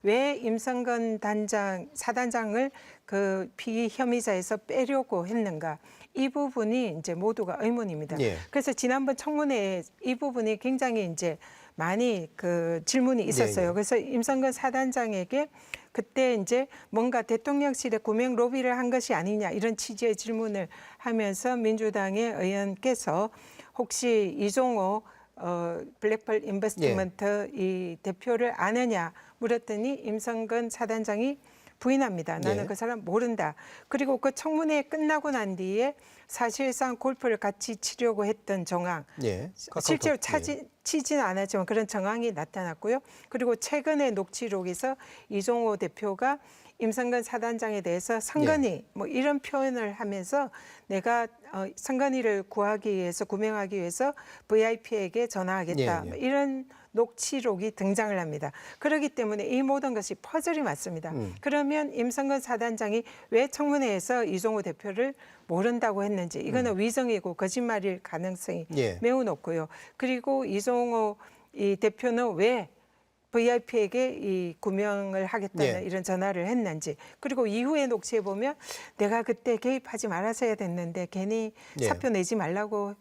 왜 임성근 사단장을 그 피의 혐의자에서 빼려고 했는가? 이 부분이 이제 모두가 의문입니다. 예. 그래서 지난번 청문회에 이 부분이 굉장히 이제 많이 그 질문이 있었어요. 예, 예. 그래서 임성근 사단장에게 그때 이제 뭔가 대통령실에 구명 로비를 한 것이 아니냐 이런 취지의 질문을 하면서 민주당의 의원께서 혹시 이종호 블랙펄 인베스트먼트 이 대표를 아느냐 물었더니 임성근 사단장이 부인합니다. 나는 예. 그 사람 모른다. 그리고 그 청문회 끝나고 난 뒤에 사실상 골프를 같이 치려고 했던 정황, 예. 실제로 카카오톡, 치지는 않았지만 그런 정황이 나타났고요. 그리고 최근의 녹취록에서 이종호 대표가 임성근 사단장에 대해서 성건이 뭐 이런 표현을 하면서 내가 성건이를 구하기 위해서 구명하기 위해서 VIP에게 전화하겠다. 예, 예. 이런 녹취록이 등장을 합니다. 그렇기 때문에 이 모든 것이 퍼즐이 맞습니다. 그러면 임성근 사단장이 왜 청문회에서 이종호 대표를 모른다고 했는지 이거는 위정이고 거짓말일 가능성이 예. 매우 높고요. 그리고 이종호 이 대표는 왜 VIP에게 이 구명을 하겠다는 예. 이런 전화를 했는지 그리고 이후에 녹취해 보면 내가 그때 개입하지 말았어야 됐는데 괜히 예. 사표 내지 말라고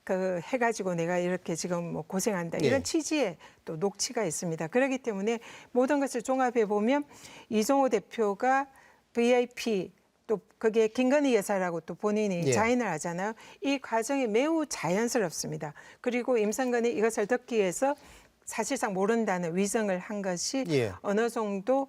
그 해가지고 내가 이렇게 지금 뭐 고생한다 이런 예. 취지의 또 녹취가 있습니다. 그렇기 때문에 모든 것을 종합해 보면 이종호 대표가 VIP 또 그게 김건희 여사라고 또 본인이 예. 자인을 하잖아요. 이 과정이 매우 자연스럽습니다. 그리고 임성근이 이것을 듣기 위해서 사실상 모른다는 위정을 한 것이 예. 어느 정도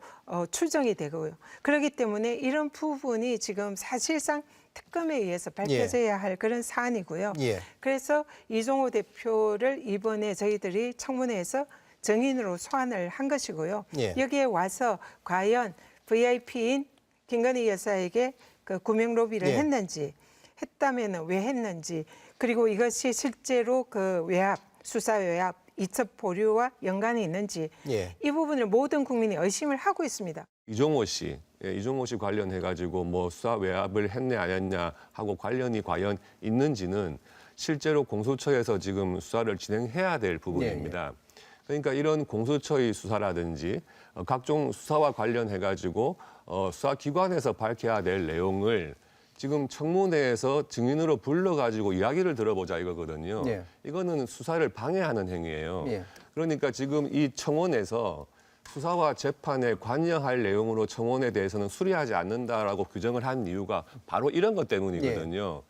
추정이 되고요. 그렇기 때문에 이런 부분이 지금 사실상 특검에 의해서 밝혀져야 할 그런 사안이고요. 예. 그래서 이종호 대표를 이번에 저희들이 청문회에서 증인으로 소환을 한 것이고요. 예. 여기에 와서 과연 VIP인 김건희 여사에게 그 구명 로비를 예. 했는지 했다면 왜 했는지 그리고 이것이 실제로 그 외압 수사 외압 이첩 보류와 연관이 있는지 예. 이 부분을 모든 국민이 의심을 하고 있습니다. 이종호 씨 관련해 가지고 뭐 수사 외압을 했냐 안 했냐 하고 관련이 과연 있는지는 실제로 공수처에서 지금 수사를 진행해야 될 부분입니다. 그러니까 이런 공수처의 수사라든지 각종 수사와 관련해 가지고 수사기관에서 밝혀야 될 내용을 지금 청문회에서 증인으로 불러가지고 이야기를 들어보자 이거거든요. 예. 이거는 수사를 방해하는 행위예요. 예. 그러니까 지금 이 청원에서 수사와 재판에 관여할 내용으로 청원에 대해서는 수리하지 않는다라고 규정을 한 이유가 바로 이런 것 때문이거든요.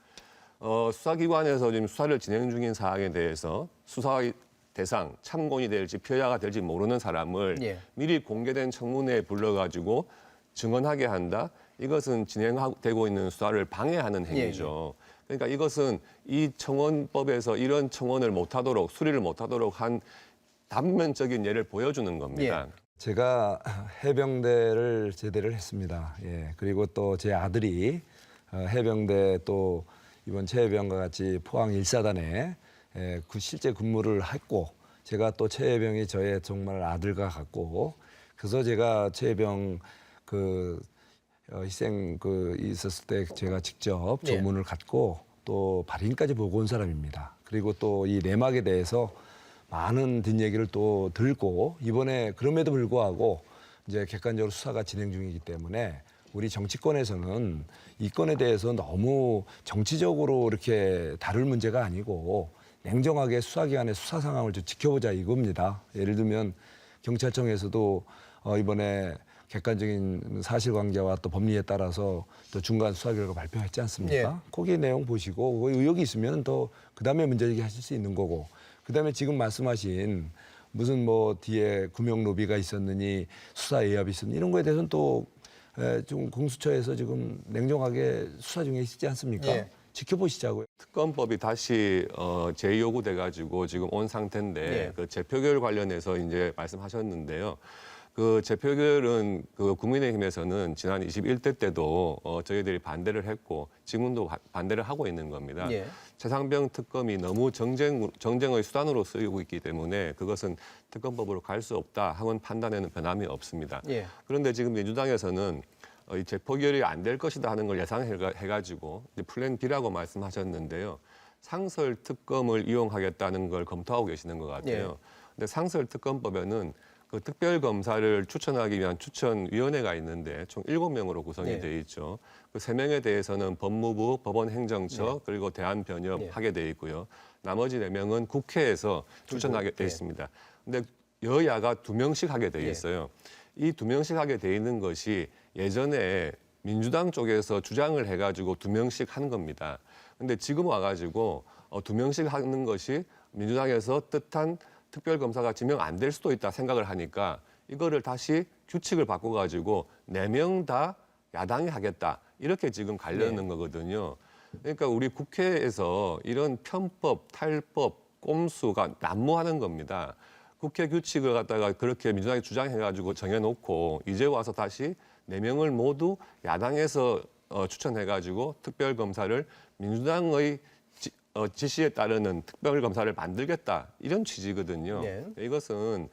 수사기관에서 지금 수사를 진행 중인 사항에 대해서 수사의 대상, 참고인이 될지 피해자가 될지 모르는 사람을 예. 미리 공개된 청문회에 불러가지고 증언하게 한다. 이것은 진행되고 있는 수사를 방해하는 행위죠. 그러니까 이것은 이 청원법에서 이런 청원을 못하도록 수리를 못하도록 한 단면적인 예를 보여주는 겁니다. 제가 해병대를 제대를 했습니다. 예. 그리고 또 제 아들이 해병대 또 이번 최해병과 같이 포항 1사단에 그 실제 근무를 했고 제가 또 최해병이 저의 정말 아들과 같고 그래서 제가 최해병 그 희생 있었을 때 제가 직접 조문을 갖고 또 발인까지 보고 온 사람입니다. 그리고 또 이 내막에 대해서 많은 뒷얘기를 또 들고 이번에 그럼에도 불구하고 이제 객관적으로 수사가 진행 중이기 때문에 우리 정치권에서는 이 건에 대해서 너무 정치적으로 이렇게 다룰 문제가 아니고 냉정하게 수사기관의 수사 상황을 좀 지켜보자 이겁니다. 예를 들면 경찰청에서도 이번에 객관적인 사실관계와 또 법리에 따라서 또 중간 수사 결과 발표했지 않습니까? 거기 내용 보시고 의혹이 있으면 더 그다음에 문제제기 하실 수 있는 거고 그다음에 지금 말씀하신 무슨 뭐 뒤에 구명 로비가 있었느니 수사 외압이 있었느니 이런 거에 대해서는 또 좀 공수처에서 지금 냉정하게 수사 중에 있지 않습니까? 지켜보시자고요. 특검법이 다시 재요구돼 가지고 지금 온 상태인데 그 재표결 관련해서 이제 말씀하셨는데요. 그 재표결은 그 국민의힘에서는 지난 21대 때도 저희들이 반대를 했고 지금도 반대를 하고 있는 겁니다. 최상병 특검이 너무 정쟁의 수단으로 쓰이고 있기 때문에 그것은 특검법으로 갈 수 없다 하는 판단에는 변함이 없습니다. 그런데 지금 민주당에서는 이 재표결이 안 될 것이다 하는 걸 예상해가지고 플랜 B라고 말씀하셨는데요. 상설 특검을 이용하겠다는 걸 검토하고 계시는 것 같아요. 근데 상설 특검법에는 그 특별 검사를 추천하기 위한 추천위원회가 있는데 총 7명으로 구성이 네. 돼 있죠. 그 3명에 대해서는 법무부, 법원행정처 네. 그리고 대한변협 네. 하게 돼 있고요. 나머지 4명은 국회에서 추천하게 돼 네. 있습니다. 근데 여야가 2명씩 하게 돼 네. 있어요. 이 2명씩 하게 돼 있는 것이 예전에 민주당 쪽에서 주장을 해가지고 2명씩 한 겁니다. 근데 지금 와가지고 2명씩 하는 것이 민주당에서 뜻한 특별검사가 지명 안 될 수도 있다 생각을 하니까 이거를 다시 규칙을 바꿔가지고 4명 다 야당이 하겠다. 이렇게 지금 가려는 거거든요. 그러니까 우리 국회에서 이런 편법, 탈법, 꼼수가 난무하는 겁니다. 국회 규칙을 갖다가 그렇게 민주당이 주장해가지고 정해놓고 이제 와서 다시 4명을 모두 야당에서 추천해가지고 특별검사를 민주당의 지시에 따르는 특별검사를 만들겠다 이런 취지거든요. 네. 이것은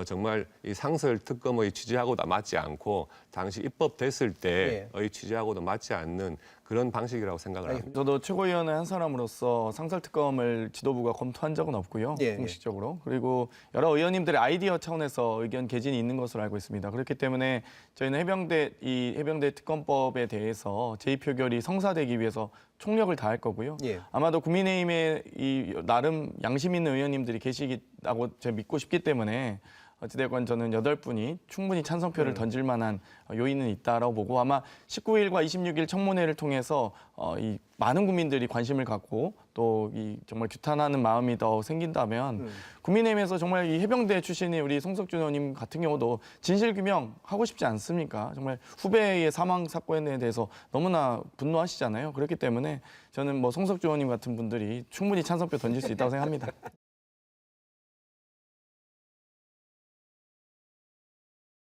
정말 이 상설 특검의 취지하고도 맞지 않고 당시 입법됐을 때의 취지하고도 맞지 않는 그런 방식이라고 생각을 합니다. 저도 최고위원의 한 사람으로서 상설특검을 지도부가 검토한 적은 없고요. 예, 예. 공식적으로. 그리고 여러 의원님들의 아이디어 차원에서 의견 개진이 있는 것으로 알고 있습니다. 그렇기 때문에 저희는 해병대 특검법에 대해서 제2표결이 성사되기 위해서 총력을 다할 거고요. 예. 아마도 국민의힘에 이 나름 양심 있는 의원님들이 계시다고 제가 믿고 싶기 때문에 어찌됐건 저는 8분이 충분히 찬성표를 던질 만한 요인은 있다라고 보고 아마 19일과 26일 청문회를 통해서 이 많은 국민들이 관심을 갖고 또 이 정말 규탄하는 마음이 더 생긴다면 국민의힘에서 정말 이 해병대 출신의 우리 송석준 의원님 같은 경우도 진실 규명 하고 싶지 않습니까? 정말 후배의 사망 사건에 대해서 너무나 분노하시잖아요. 그렇기 때문에 저는 뭐 송석준 의원님 같은 분들이 충분히 찬성표 던질 수 있다고 생각합니다.